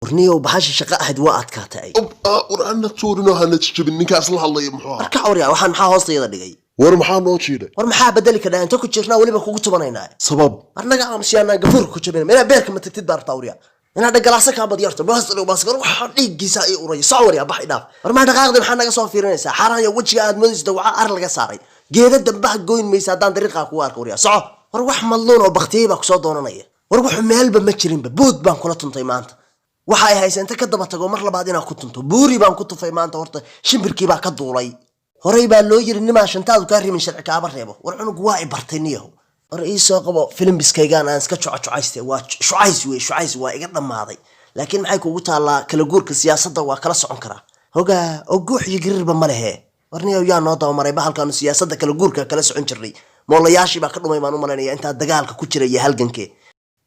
ورنيو بحاش شقة أحد وقت كاتاي ورأنا تصورنا هنتشجب إنك أصلها الله يمحوها أركع وريا وحن محا هوستي يدا دقي ورمحا نوتشيدا ورمحا بدلك ده أنت كنت شرنا ولي بكو تبنينا سبب أنا قاعد مشينا قفور كتشبين من بيرك ما تتدار توريا أنا ده جلاسك عبد يرتب بس لو بس قالوا حريق جسائي وري صور يا بحي داف ورما دقاق محنا قصوا في رنسا حرا يا وجهي قاعد مدرس دوعاء أرلق صاري جيدا دبها جوين ميسادان طريقة كوارك وريا صعب وروح ملون وبختيبك صادونا نية وروح مهل بمشرين ببود بان كنا تنطي مانت waxay haysan ta ka daba tago mar labaad inaan ku tunto buuri baan ku tufay maanta horta shimbirkii baa ka duulay horay baa loo yiri nima shantaadu ka rimin sharci ka bareebo war cunug waa i bartayniyo war ii soo qabo film biskaygaan aan iska jocococaystay waa shucays waa iga dhamaaday laakiin maxay kugu taalaa kala guurka siyaasadda waa kala socon karaa hoga oo guux iyo gariirba ma lehe warniyo yaa noo dawmaray bahalkan siyaasadda kala guurka kala socon jirnay moolayaashii baa ka dhumay maan u maleynaya inta dagaalka ku jiray halgankee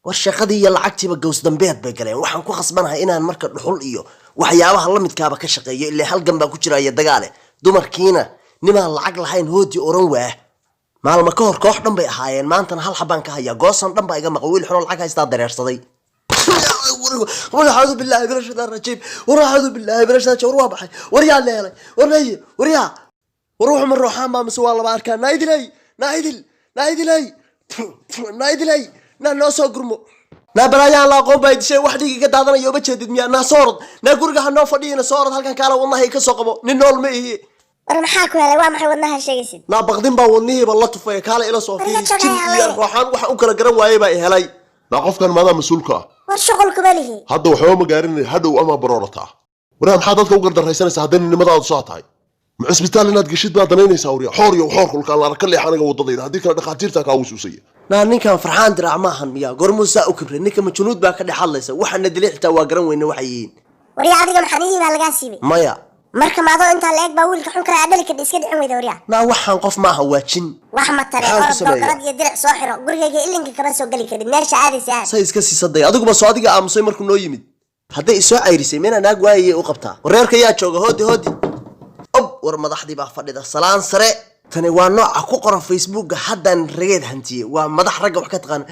warshaqadii iyo lacagtiiba goos dambeed bay galeen waxaan ku khasbanahay inaan marka dhuxul iyo waxyaabaha la midkaaba ka shaqeeyo ilaa halgan baa ku jiraya dagaale dumarkiina nimaan lacag lahayn hoodii oran waa maalma ka hor koox dhan bay ahaayeen maantana hal xabaan ka haya goosan dhan baa iga maqan wiil xiro lacag haysta dareersaday والعوذ بالله من الشيطان الرجيم والعوذ بالله من الشيطان الرجيم وروح بحي وريا الليلة وريا وروح من روحان ما مسوا الله بارك نايدلي نو soo gurmo na balayaan la qoon bay dishay wax dhigi ka daadanayo ba jeedid miya na soorad na guriga hanoo fadhiyana soorad halkan kala wadnahay ka soo qabo nin nool ma ihi war maxaa ku helay waa maxay wadnaha sheegaysid na baqdin baa wadnihi ba la tufay kala ila soo fiiriyay waxaan wax u kala garan waayay baa helay na qofkan maada mas'uulka war shaqalku balihi hadda waxba ma gaarin hadhow ama baroorata waraa maxaa dadka u gardaraysanaysa haddii nimadaadu soo tahay ma isbitaal inaad gashid baad danaynaysaa wariya xoor kulka la arka leex aniga wadadayda haddii kala dhaqaatiirta ka wasuusay ninkan farxaan dirac maahan miya gormusa u kibre ninka majnuud baa ka dhaxalaysa waxana dilay xitaa waa garan weyna waxayeen wariya adiga maxaniin baa laga siibay maya marka maado inta leeg baa wiilka xun kara adalka iska dhicin weyda wariya waxaan qof maaha waajin wax ma tare oo qarad iyo dirac soo xiro gurigayga ilinka kaba soo gali karin meesha caadaysa say iska siisaday adiguba soo adiga aamusay markuu noo yimid haday soo cayrisay meena naag waayay u qabtaa wareerka yaa jooga hoodi war madaxdii baa fadhida salaan sare tani waa nooca ku qoran Facebook haddaan rageed hantiye waa madax ragga wax ka taqaan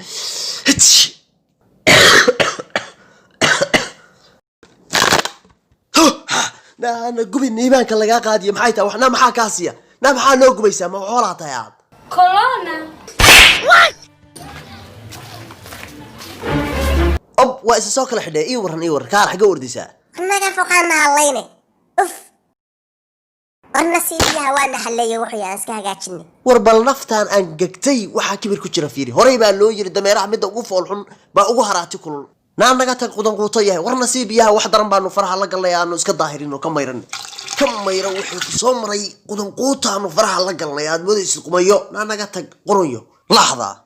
أنا قبي نيمان كلا جا قادي محيطة وإحنا محا كاسية نام محا نوقبي سما وحولها تياد كورونا أب وإذا سوق الحدا إيور كار حق ورديسا ما كان فوقنا علينا أوف النسيبيها وأنا حلي وحيا أسكها قاتشني وربل نفتان أن جكتي وحاكي بالكتير فيري هري بقى لو يرد ما يرح مدة وقف والحن بقى هراتي كل نعم نجاتك قدام قوطية ورنسيبيها واحد رمبان وفرح الله قال لي أنه إسكت ظاهرين وكم يروح صمري قدام قوطة أنه فرح الله قال لي أنه مدرس قميو نعم نجاتك قريو لحظة